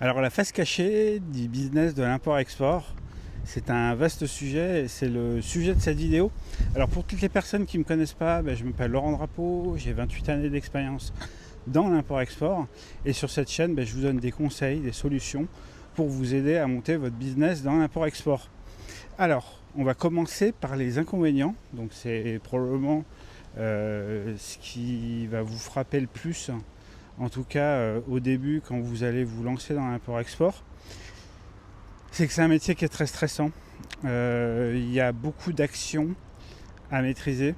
Alors la face cachée du business de l'import-export, c'est un vaste sujet et c'est le sujet de cette vidéo. Alors pour toutes les personnes qui ne me connaissent pas, je m'appelle Laurent Drapeau, j'ai 28 années d'expérience dans l'import-export et sur cette chaîne, je vous donne des conseils, des solutions pour vous aider à monter votre business dans l'import-export. Alors, on va commencer par les inconvénients, donc c'est probablement ce qui va vous frapper le plus, en tout cas au début quand vous allez vous lancer dans l'import-export. C'est que c'est un métier qui est très stressant. Il y a beaucoup d'actions à maîtriser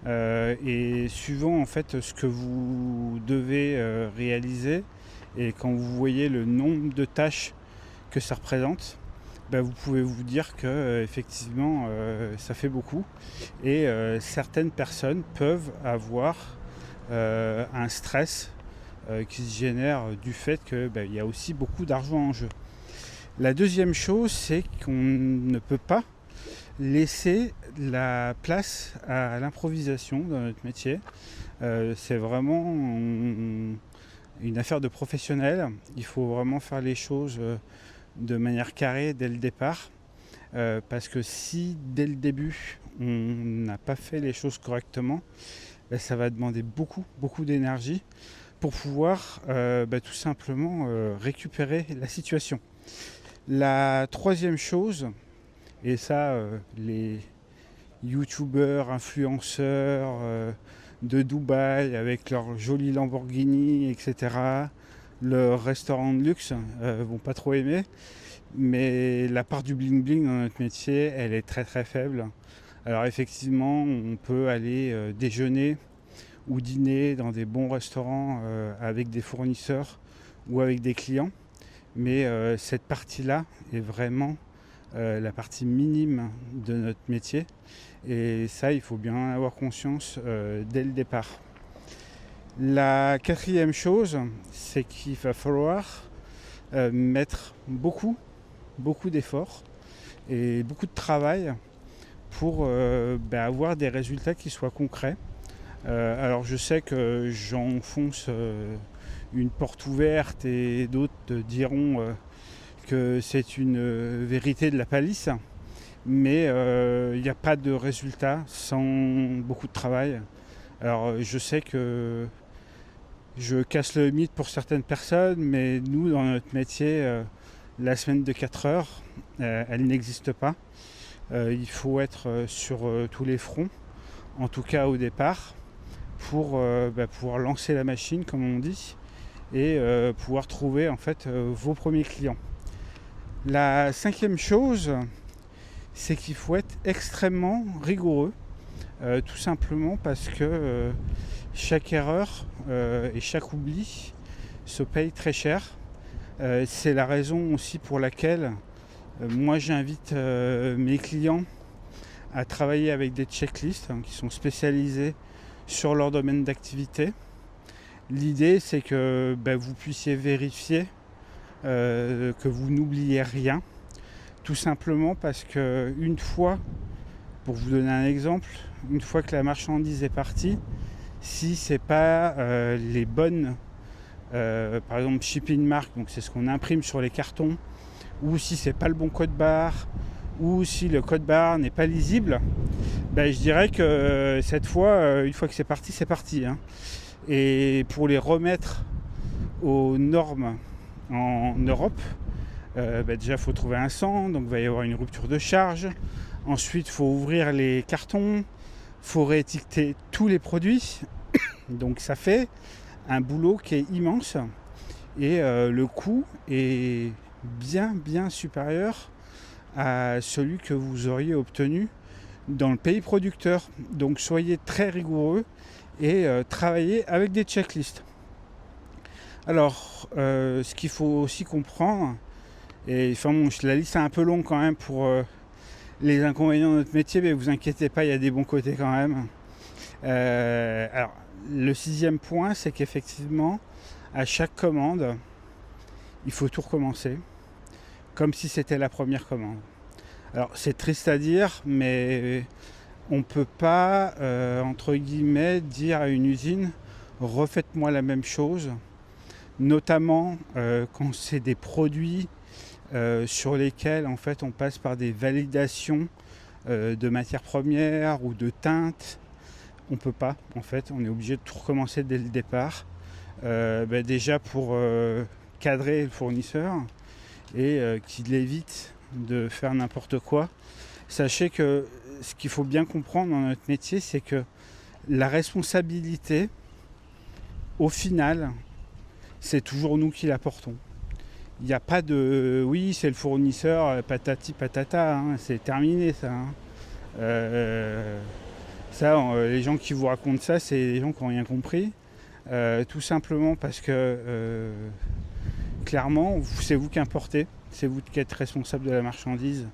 et suivant en fait ce que vous devez réaliser et quand vous voyez le nombre de tâches que ça représente, vous pouvez vous dire que effectivement ça fait beaucoup et certaines personnes peuvent avoir un stress qui se génère du fait qu'il y a aussi beaucoup d'argent en jeu. La deuxième chose, c'est qu'on ne peut pas laisser la place à l'improvisation dans notre métier. C'est vraiment une affaire de professionnel. Il faut vraiment faire les choses de manière carrée dès le départ. Parce que si dès le début on n'a pas fait les choses correctement, ça va demander beaucoup d'énergie pour pouvoir tout simplement récupérer la situation. La troisième chose, et ça les youtubeurs, influenceurs de Dubaï avec leur joli Lamborghini, etc., leur restaurant de luxe vont pas trop aimer, mais la part du bling bling dans notre métier, elle est très très faible. Alors effectivement, on peut aller déjeuner ou dîner dans des bons restaurants avec des fournisseurs ou avec des clients, mais cette partie-là est vraiment la partie minime de notre métier, et ça, il faut bien en avoir conscience dès le départ. La quatrième chose, c'est qu'il va falloir mettre beaucoup d'efforts et beaucoup de travail pour avoir des résultats qui soient concrets. Alors je sais que j'enfonce une porte ouverte et d'autres diront que c'est une vérité de la palisse, mais il n'y a pas de résultat sans beaucoup de travail. Alors je sais que je casse le mythe pour certaines personnes, mais nous dans notre métier, la semaine de 4 heures, elle n'existe pas. Il faut être sur tous les fronts, en tout cas au départ, pour pouvoir lancer la machine, comme on dit, et pouvoir trouver en fait vos premiers clients. La cinquième chose, c'est qu'il faut être extrêmement rigoureux, tout simplement parce que chaque erreur et chaque oubli se paye très cher. C'est la raison aussi pour laquelle moi j'invite mes clients à travailler avec des checklists qui sont spécialisés sur leur domaine d'activité. L'idée, c'est que vous puissiez vérifier que vous n'oubliez rien, tout simplement parce que une fois, pour vous donner un exemple, une fois que la marchandise est partie, si c'est pas les bonnes par exemple shipping mark, donc c'est ce qu'on imprime sur les cartons, ou si c'est pas le bon code barre, ou si le code barre n'est pas lisible, je dirais que cette fois, une fois que c'est parti, hein. Et pour les remettre aux normes en Europe, déjà il faut trouver un sang, donc il va y avoir une rupture de charge. Ensuite il faut ouvrir les cartons, il faut réétiqueter tous les produits, donc ça fait un boulot qui est immense et le coût est bien supérieur à celui que vous auriez obtenu dans le pays producteur. Donc soyez très rigoureux et travaillez avec des checklists. Alors ce qu'il faut aussi comprendre, et la liste est un peu longue quand même pour les inconvénients de notre métier, mais vous inquiétez pas, il y a des bons côtés quand même. Alors le sixième point, c'est qu'effectivement à chaque commande il faut tout recommencer comme si c'était la première commande. Alors c'est triste à dire, mais on ne peut pas entre guillemets dire à une usine refaites-moi la même chose notamment quand c'est des produits sur lesquels en fait on passe par des validations de matières premières ou de teintes. On peut pas, en fait, on est obligé de tout recommencer dès le départ. Déjà pour cadrer le fournisseur et qu'il évite de faire n'importe quoi. Sachez que ce qu'il faut bien comprendre dans notre métier, c'est que la responsabilité, au final, c'est toujours nous qui la portons. Il n'y a pas de oui, c'est le fournisseur, patati patata, hein, c'est terminé ça. Les gens qui vous racontent ça, c'est les gens qui n'ont rien compris. Tout simplement parce que clairement, c'est vous qui importez, c'est vous qui êtes responsable de la marchandise.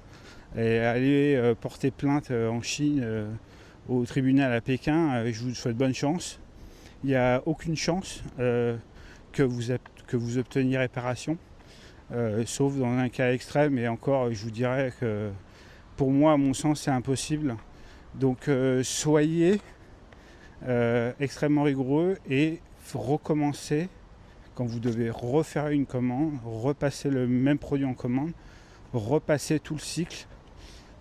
Et aller porter plainte en Chine au tribunal à Pékin, je vous souhaite bonne chance. Il n'y a aucune chance que vous obteniez réparation, sauf dans un cas extrême, et encore je vous dirais que pour moi, à mon sens, c'est impossible. Donc soyez extrêmement rigoureux et recommencer quand vous devez refaire une commande, repasser le même produit en commande, repasser tout le cycle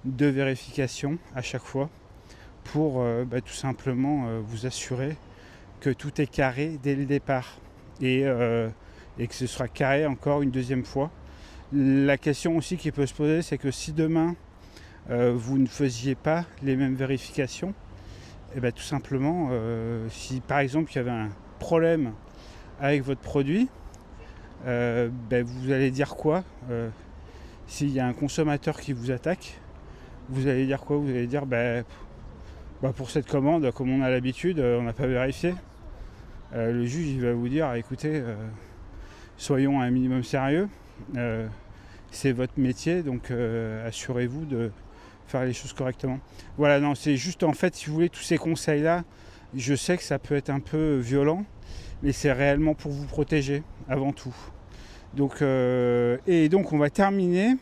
de vérification à chaque fois pour tout simplement vous assurer que tout est carré dès le départ et que ce sera carré encore une deuxième fois. La question aussi qui peut se poser, c'est que si demain vous ne faisiez pas les mêmes vérifications, et tout simplement, si par exemple il y avait un problème avec votre produit, vous allez dire quoi s'il y a un consommateur qui vous attaque, vous allez dire quoi? Vous allez dire pour cette commande, comme on a l'habitude, on n'a pas vérifié. Le juge il va vous dire écoutez, soyons un minimum sérieux, c'est votre métier, donc assurez-vous de faire les choses correctement. Voilà, non, c'est juste en fait, si vous voulez, tous ces conseils-là, je sais que ça peut être un peu violent, mais c'est réellement pour vous protéger avant tout. Donc, donc on va terminer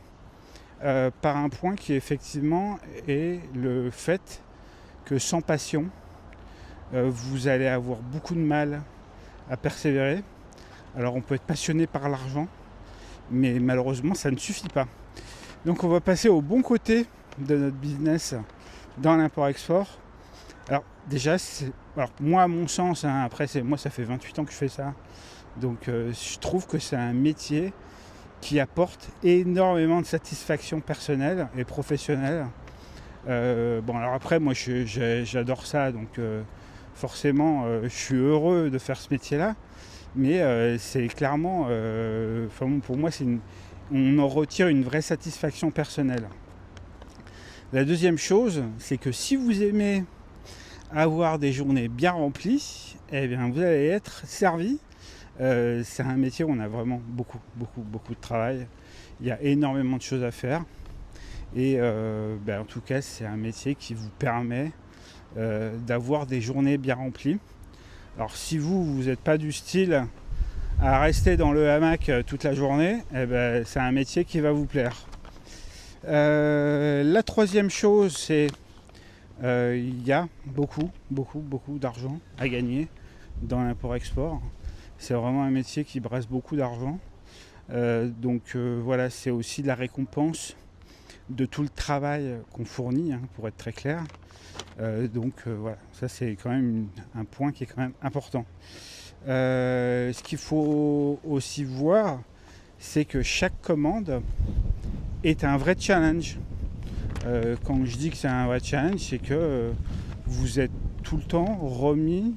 par un point qui effectivement est le fait que sans passion, vous allez avoir beaucoup de mal à persévérer. Alors on peut être passionné par l'argent, mais malheureusement ça ne suffit pas. Donc on va passer au bon côté de notre business dans l'import-export. Alors déjà, moi à mon sens, après moi ça fait 28 ans que je fais ça, donc je trouve que c'est un métier qui apporte énormément de satisfaction personnelle et professionnelle. Alors après moi j'adore ça, donc forcément je suis heureux de faire ce métier-là, mais c'est clairement, pour moi on en retire une vraie satisfaction personnelle. La deuxième chose, c'est que si vous aimez avoir des journées bien remplies, eh bien vous allez être servi. C'est un métier où on a vraiment beaucoup de travail. Il y a énormément de choses à faire. Et en tout cas, c'est un métier qui vous permet d'avoir des journées bien remplies. Alors si vous n'êtes pas du style à rester dans le hamac toute la journée, c'est un métier qui va vous plaire. La troisième chose, c'est il y a beaucoup d'argent à gagner dans l'import-export. C'est vraiment un métier qui brasse beaucoup d'argent. Voilà, c'est aussi la récompense de tout le travail qu'on fournit, pour être très clair. Voilà, ça c'est quand même un point qui est quand même important. Ce qu'il faut aussi voir, c'est que chaque commande est un vrai challenge. Quand je dis que c'est un vrai challenge, c'est que vous êtes tout le temps remis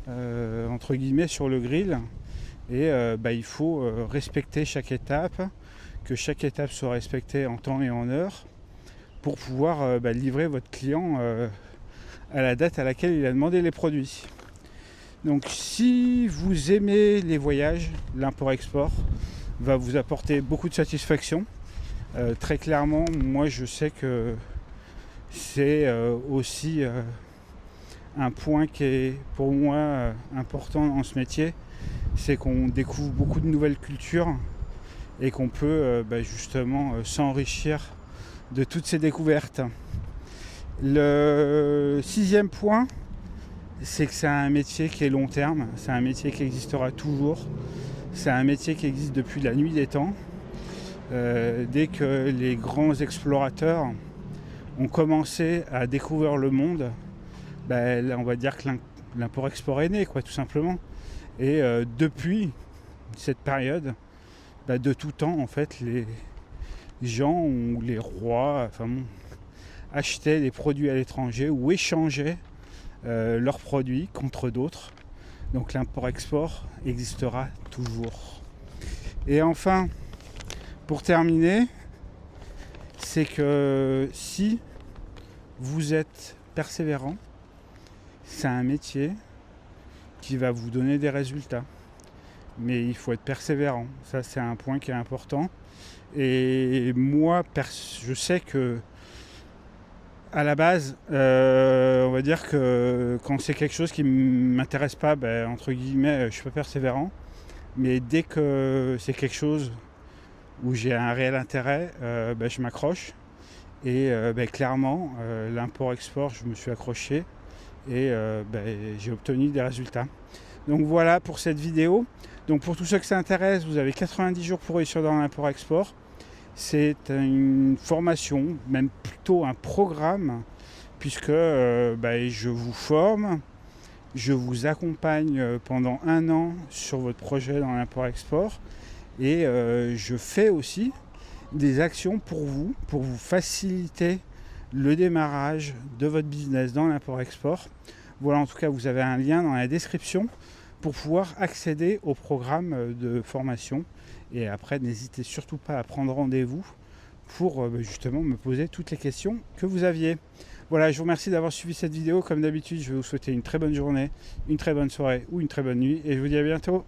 entre guillemets sur le grill et il faut respecter chaque étape, que chaque étape soit respectée en temps et en heure pour pouvoir livrer votre client à la date à laquelle il a demandé les produits. Donc si vous aimez les voyages, l'import-export va vous apporter beaucoup de satisfaction. Très clairement, moi je sais que c'est aussi un point qui est pour moi important dans ce métier, c'est qu'on découvre beaucoup de nouvelles cultures et qu'on peut justement s'enrichir de toutes ces découvertes. Le sixième point, c'est que c'est un métier qui est long terme, c'est un métier qui existera toujours. C'est un métier qui existe depuis la nuit des temps. Dès que les grands explorateurs ont commencé à découvrir le monde, on va dire que l'import-export est né, quoi, tout simplement. Et depuis cette période, de tout temps, en fait, les gens ou les rois achetaient des produits à l'étranger ou échangeaient leurs produits contre d'autres. Donc l'import-export existera toujours. Et enfin, pour terminer, c'est que si vous êtes persévérant, c'est un métier qui va vous donner des résultats. Mais il faut être persévérant. Ça, c'est un point qui est important. Et moi, je sais que à la base, on va dire que quand c'est quelque chose qui ne m'intéresse pas, entre guillemets, je ne suis pas persévérant. Mais dès que c'est quelque chose où j'ai un réel intérêt, je m'accroche. Et clairement, l'import-export, je me suis accroché et j'ai obtenu des résultats. Donc voilà pour cette vidéo. Donc pour tous ceux que ça intéresse, vous avez 90 jours pour réussir dans l'import-export. C'est une formation, même plutôt un programme, puisque je vous forme, je vous accompagne pendant 1 an sur votre projet dans l'import-export et je fais aussi des actions pour vous faciliter le démarrage de votre business dans l'import-export. Voilà, en tout cas, vous avez un lien dans la description pour pouvoir accéder au programme de formation. Et après, n'hésitez surtout pas à prendre rendez-vous pour justement me poser toutes les questions que vous aviez. Voilà, je vous remercie d'avoir suivi cette vidéo. Comme d'habitude, je vais vous souhaiter une très bonne journée, une très bonne soirée ou une très bonne nuit. Et je vous dis à bientôt.